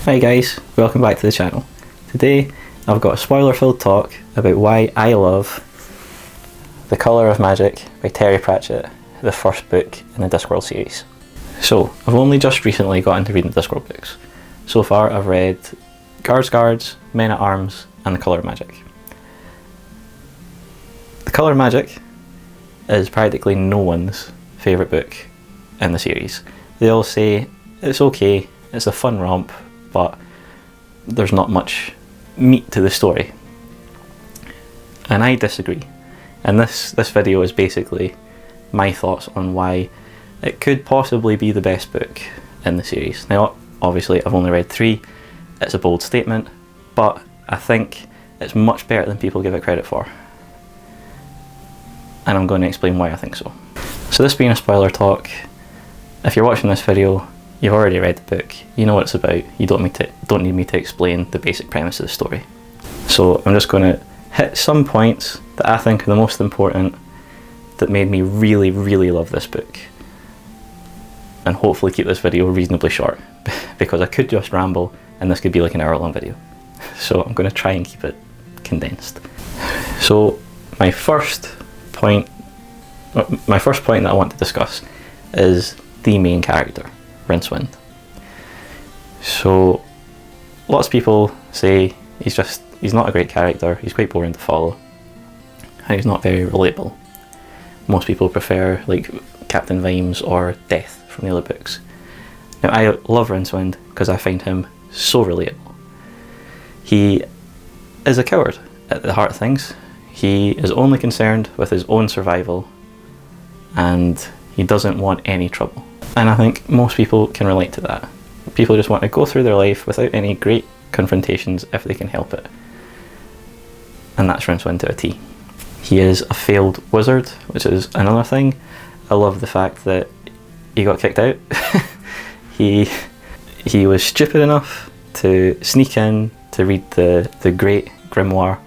Hi guys, welcome back to the channel. Today I've got a spoiler-filled talk about why I love The Colour of Magic by Terry Pratchett, the first book in the Discworld series. So, I've only just recently got into reading the Discworld books. So far I've read Guards, Men at Arms and The Colour of Magic. The Colour of Magic is practically no one's favourite book in the series. They all say it's okay, it's a fun romp, but there's not much meat to the story. And I disagree. And this video is basically my thoughts on why it could possibly be the best book in the series. Now, obviously I've only read 3, it's a bold statement, but I think it's much better than people give it credit for. And I'm going to explain why I think so. So this being a spoiler talk, if you're watching this video, you've already read the book, you know what it's about, you don't need me to explain the basic premise of the story. So I'm just going to hit some points that I think are the most important that made me really, really love this book. And hopefully keep this video reasonably short, because I could just ramble and this could be like an hour-long video. So I'm going to try and keep it condensed. So my first point that I want to discuss is the main character, Rincewind. So lots of people say he's not a great character, he's quite boring to follow, and he's not very relatable. Most people prefer like Captain Vimes or Death from the other books. Now I love Rincewind because I find him so relatable. He is a coward at the heart of things. He is only concerned with his own survival and he doesn't want any trouble. And I think most people can relate to that. People just want to go through their life without any great confrontations if they can help it. And that's Rincewind to a T. He is a failed wizard, which is another thing. I love the fact that he got kicked out. He was stupid enough to sneak in to read the Great Grimoire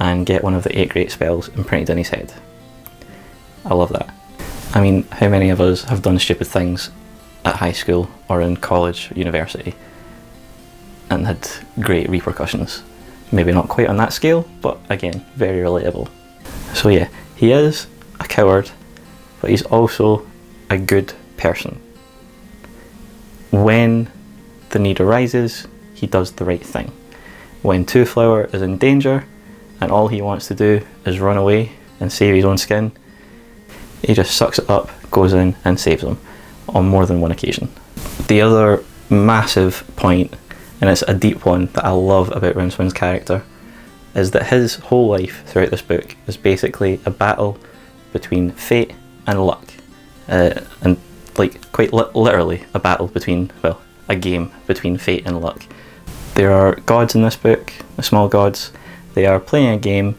and get one of the 8 great spells imprinted in his head. I love that. I mean, how many of us have done stupid things at high school or in college, university, and had great repercussions? Maybe not quite on that scale, but again, very relatable. So yeah, he is a coward, but he's also a good person. When the need arises, he does the right thing. When Twoflower is in danger, and all he wants to do is run away and save his own skin, he just sucks it up, goes in and saves them on more than one occasion. The other massive point, and it's a deep one that I love about Rincewind's character, is that his whole life throughout this book is basically a battle between fate and luck. And like quite literally a battle between, well, a game between fate and luck. There are gods in this book, the small gods. They are playing a game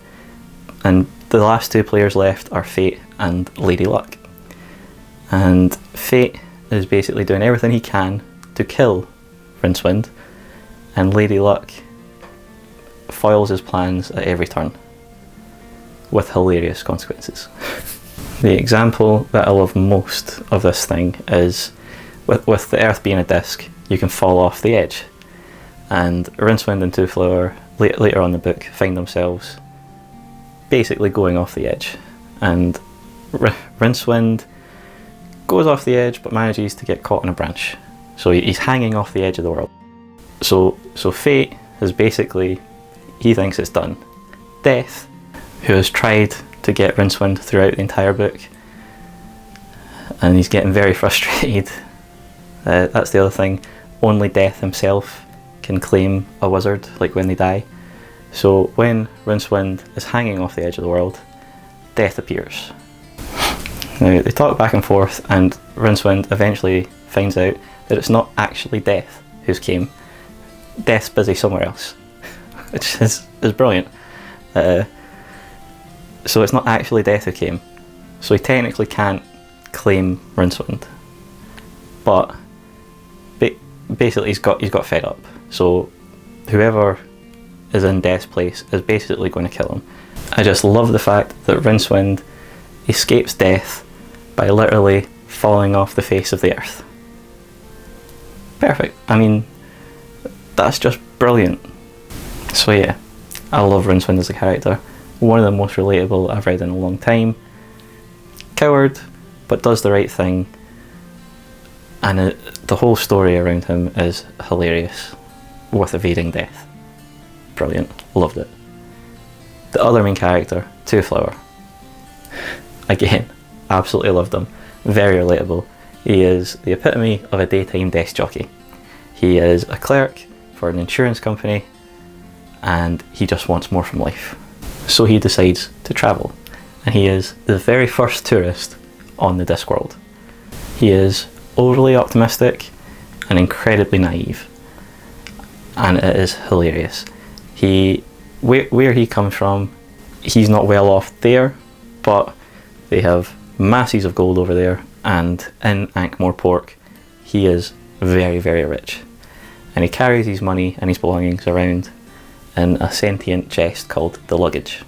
and the last 2 players left are Fate and Lady Luck. And Fate is basically doing everything he can to kill Rincewind, and Lady Luck foils his plans at every turn, with hilarious consequences. The example that I love most of this thing is, with the earth being a disc, you can fall off the edge. And Rincewind and Twoflower later on in the book find themselves basically going off the edge, and Rincewind goes off the edge but manages to get caught on a branch, so he's hanging off the edge of the world. So Fate is basically, he thinks it's done. Death, who has tried to get Rincewind throughout the entire book, and he's getting very frustrated. That's the other thing, only Death himself can claim a wizard, like when they die. So when Rincewind is hanging off the edge of the world, Death appears. Now they talk back and forth, and Rincewind eventually finds out that it's not actually Death who's came. Death's busy somewhere else, which is brilliant. So it's not actually Death who came. So he technically can't claim Rincewind, but basically he's got fed up. So whoever is in Death's place is basically going to kill him. I just love the fact that Rincewind escapes death by literally falling off the face of the earth. Perfect. I mean, that's just brilliant. So yeah, I love Rincewind as a character. One of the most relatable I've read in a long time. Coward, but does the right thing. And the whole story around him is hilarious, with evading death. Brilliant, loved it. The other main character, Two Flower. Again, absolutely loved him. Very relatable. He is the epitome of a daytime desk jockey. He is a clerk for an insurance company, and he just wants more from life. So he decides to travel, and he is the very first tourist on the Discworld. He is overly optimistic and incredibly naive, and it is hilarious. Where he comes from, he's not well off there, but they have masses of gold over there, and in Ankh-Morpork he is very, very rich, and he carries his money and his belongings around in a sentient chest called the luggage.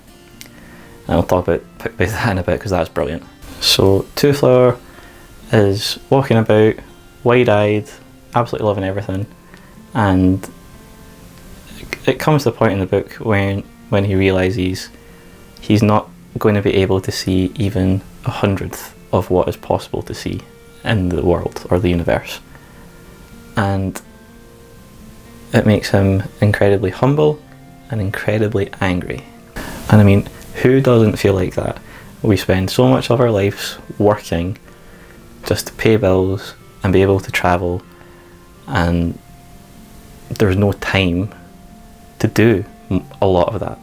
And I'll talk about that in a bit because that's brilliant. So Two Flower is walking about, wide-eyed, absolutely loving everything, and it comes to the point in the book when he realises he's not going to be able to see even 100th of what is possible to see in the world or the universe, and it makes him incredibly humble and incredibly angry. And I mean, who doesn't feel like that? We spend so much of our lives working just to pay bills and be able to travel, and there's no time to do a lot of that,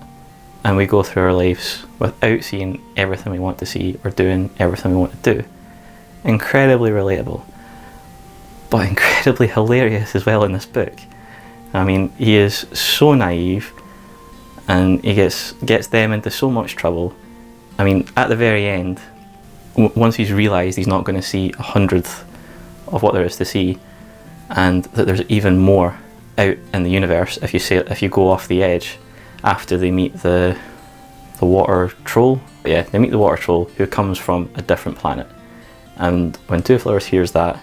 and we go through our lives without seeing everything we want to see or doing everything we want to do. Incredibly relatable, but incredibly hilarious as well in this book. I mean, he is so naive, and he gets them into so much trouble. I mean, at the very end, once he's realised he's not going to see 100th of what there is to see, and that there's even more out in the universe if you go off the edge, after they meet the water troll. Yeah, they meet the water troll, who comes from a different planet. And when Two Flowers hears that,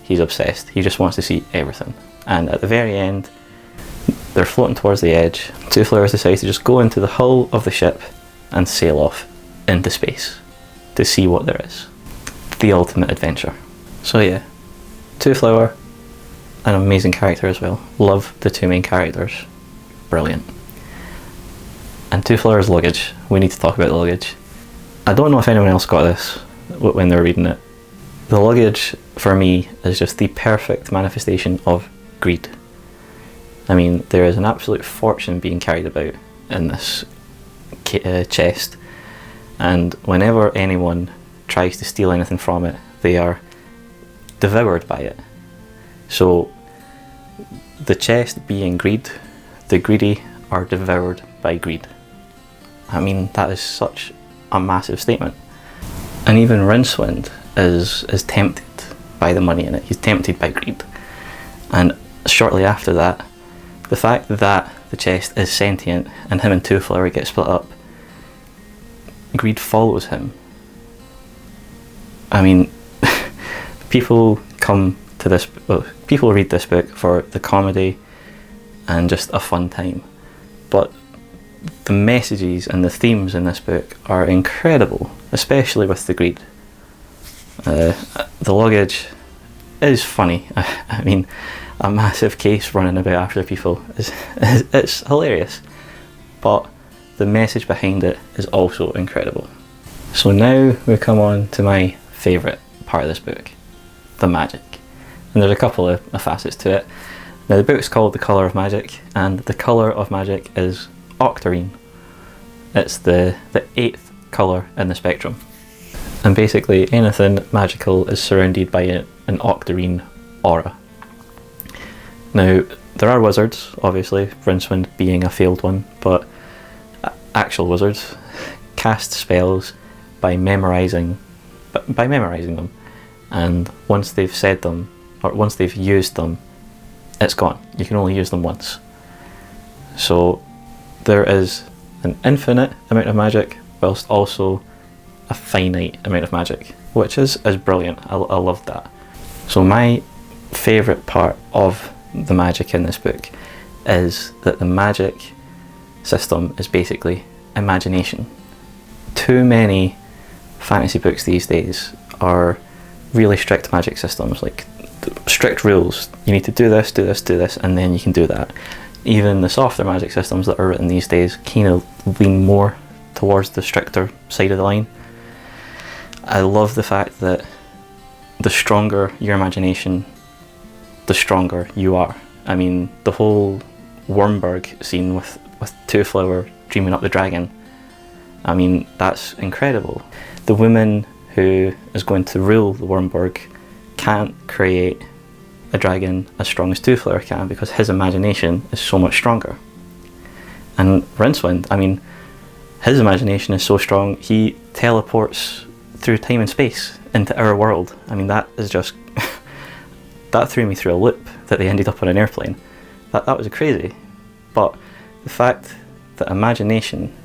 he's obsessed. He just wants to see everything. And at the very end, they're floating towards the edge. Two Flowers decides to just go into the hull of the ship and sail off into space to see what there is. The ultimate adventure. So yeah, Two Flower, an amazing character as well. Love the two main characters. Brilliant. And Two Flowers' luggage. We need to talk about the luggage. I don't know if anyone else got this when they were reading it. The luggage, for me, is just the perfect manifestation of greed. I mean, there is an absolute fortune being carried about in this chest, and whenever anyone tries to steal anything from it, they are devoured by it. So the chest being greed, the greedy are devoured by greed. I mean, that is such a massive statement. And even Rincewind is tempted by the money in it. He's tempted by greed. And shortly after that, the fact that the chest is sentient and him and Two Flower get split up, greed follows him. I mean, people read this book for the comedy and just a fun time, but the messages and the themes in this book are incredible, especially with the greed. The luggage is funny. I mean, a massive case running about after people it's hilarious, but the message behind it is also incredible. So now we come on to my favourite part of this book, the magic. And there's a couple of facets to it. Now the book's called The Colour of Magic, and the colour of magic is octarine. It's the 8th colour in the spectrum. And basically anything magical is surrounded by an octarine aura. Now there are wizards, obviously, Rincewind being a failed one, but actual wizards cast spells by memorising them, and once they've said them, or once they've used them, it's gone. You can only use them once. So there is an infinite amount of magic, whilst also a finite amount of magic, which is brilliant. I love that. So my favourite part of the magic in this book is that the magic system is basically imagination. Too many fantasy books these days are really strict magic systems, like strict rules. You need to do this, do this, do this, and then you can do that. Even the softer magic systems that are written these days kind of lean more towards the stricter side of the line. I love the fact that the stronger your imagination, the stronger you are. I mean, the whole Wormburg scene with Two Flower dreaming up the dragon, I mean, that's incredible. The woman who is going to rule the Wormburg can't create a dragon as strong as Two Flower can because his imagination is so much stronger. And Rincewind, I mean, his imagination is so strong, he teleports through time and space into our world. I mean, that is just that threw me through a loop that they ended up on an airplane. That was crazy. But the fact that imagination,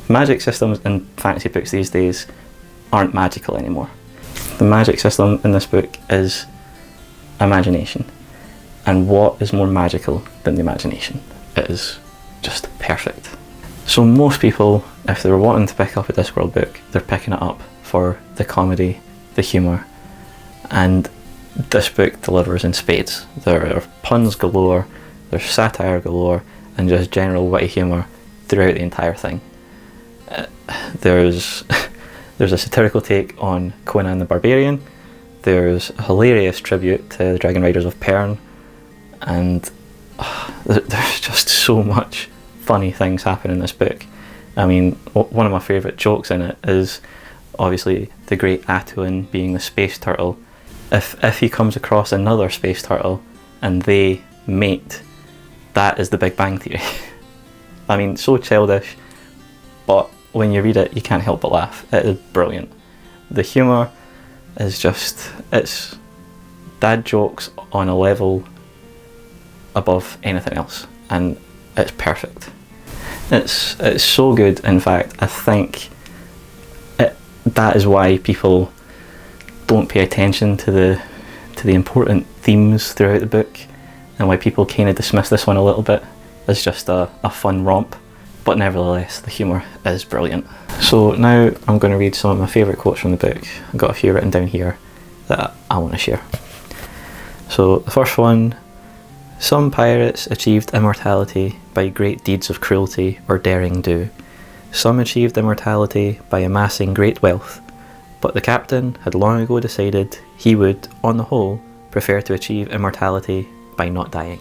magic systems in fantasy books these days aren't magical anymore. The magic system in this book is imagination. And what is more magical than the imagination? It is just perfect. So most people, if they were wanting to pick up a Discworld book, they're picking it up for the comedy, the humour, and this book delivers in spades. There are puns galore, there's satire galore, and just general witty humour throughout the entire thing. There's a satirical take on Conan the Barbarian, there's a hilarious tribute to the Dragon Riders of Pern, and there's just so much funny things happen in this book. I mean, one of my favourite jokes in it is obviously the great Atuin being the space turtle. If he comes across another space turtle and they mate, that is the Big Bang Theory. I mean, so childish, but when you read it you can't help but laugh. It is brilliant. The humour is just, it's dad jokes on a level above anything else, and it's perfect. It's so good. In fact, I think that is why people don't pay attention to the important themes throughout the book, and why people kind of dismiss this one a little bit as just a fun romp. But nevertheless, the humour is brilliant. So now I'm going to read some of my favourite quotes from the book. I've got a few written down here that I want to share. So the first one: some pirates achieved immortality by great deeds of cruelty or daring do. Some achieved immortality by amassing great wealth, but the captain had long ago decided he would, on the whole, prefer to achieve immortality by not dying.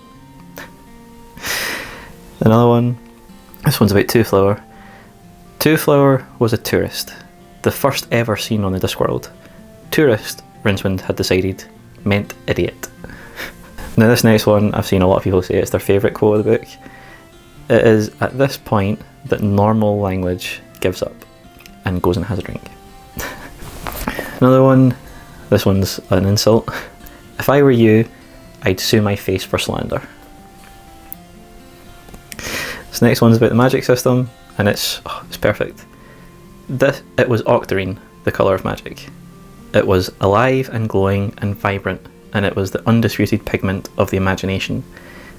Another one, this one's about Two Flower. Two Flower was a tourist, the first ever seen on the Discworld. Tourist, Rincewind had decided, meant idiot. Now this next one, I've seen a lot of people say it's their favourite quote of the book. It is at this point that normal language gives up and goes and has a drink. Another one, this one's an insult. If I were you, I'd sue my face for slander. This next one's about the magic system, and it's perfect. It was octarine, the colour of magic. It was alive and glowing and vibrant, and it was the undisputed pigment of the imagination,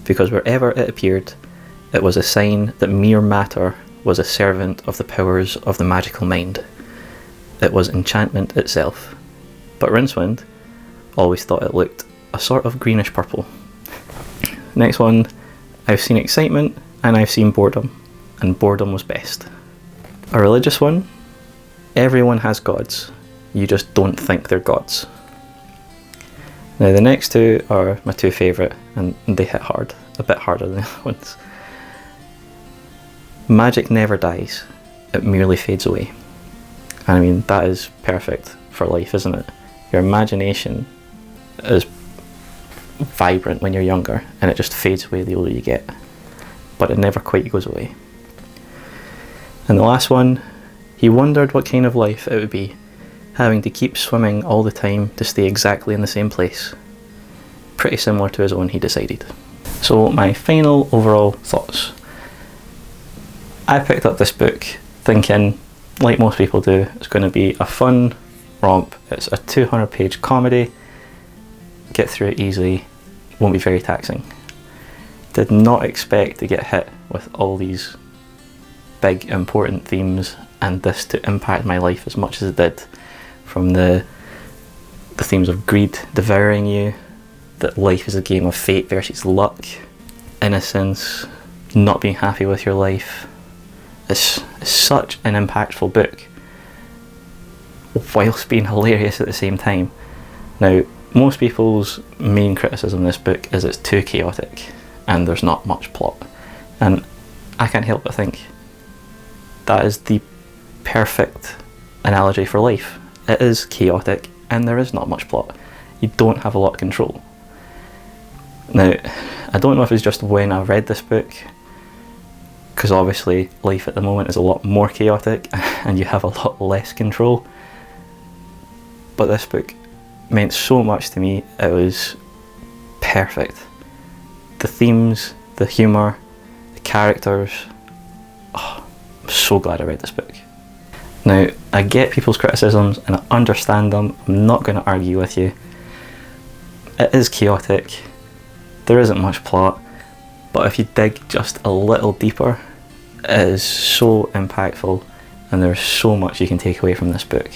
because wherever it appeared, it was a sign that mere matter was a servant of the powers of the magical mind. It was enchantment itself. But Rincewind always thought it looked a sort of greenish purple. Next one, I've seen excitement and I've seen boredom, and boredom was best. A religious one, everyone has gods, you just don't think they're gods. Now the next two are my two favourite, and they hit hard, a bit harder than the other ones. Magic never dies, it merely fades away. And I mean, that is perfect for life, isn't it? Your imagination is vibrant when you're younger, and it just fades away the older you get. But it never quite goes away. And the last one, he wondered what kind of life it would be, having to keep swimming all the time to stay exactly in the same place. Pretty similar to his own, he decided. So my final overall thoughts. I picked up this book thinking, like most people do, it's going to be a fun romp. It's a 200-page comedy. get through it easily, won't be very taxing. Did not expect to get hit with all these big important themes and this to impact my life as much as it did. From the themes of greed devouring you, that life is a game of fate versus luck, innocence, not being happy with your life. It's such an impactful book, whilst being hilarious at the same time. Now, most people's main criticism of this book is it's too chaotic and there's not much plot. And I can't help but think that is the perfect analogy for life. It is chaotic and there is not much plot. You don't have a lot of control. Now, I don't know if it's just when I read this book, because obviously life at the moment is a lot more chaotic and you have a lot less control. But this book meant so much to me, it was perfect. The themes, the humour, the characters, oh, I'm so glad I read this book. Now, I get people's criticisms and I understand them, I'm not going to argue with you. It is chaotic, there isn't much plot, but if you dig just a little deeper, it is so impactful and there's so much you can take away from this book.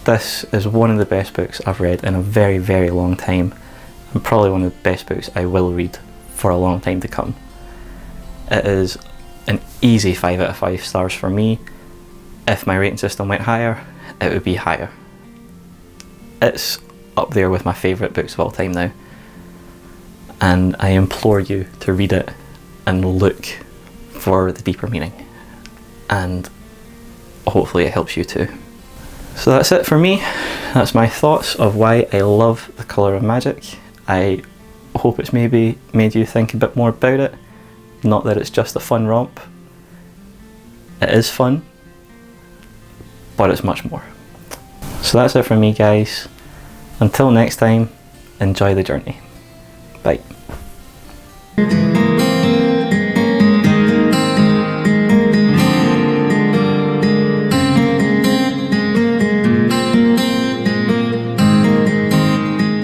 This is one of the best books I've read in a very, very long time, and probably one of the best books I will read for a long time to come. It is an easy 5 out of 5 stars for me. If my rating system went higher, it would be higher. It's up there with my favourite books of all time now, and I implore you to read it and look for the deeper meaning, and hopefully it helps you too. So that's it for me. That's my thoughts of why I love The Colour of Magic. I hope it's maybe made you think a bit more about it. Not that it's just a fun romp. It is fun, but it's much more. So that's it for me, guys. Until next time, enjoy the journey. Bye.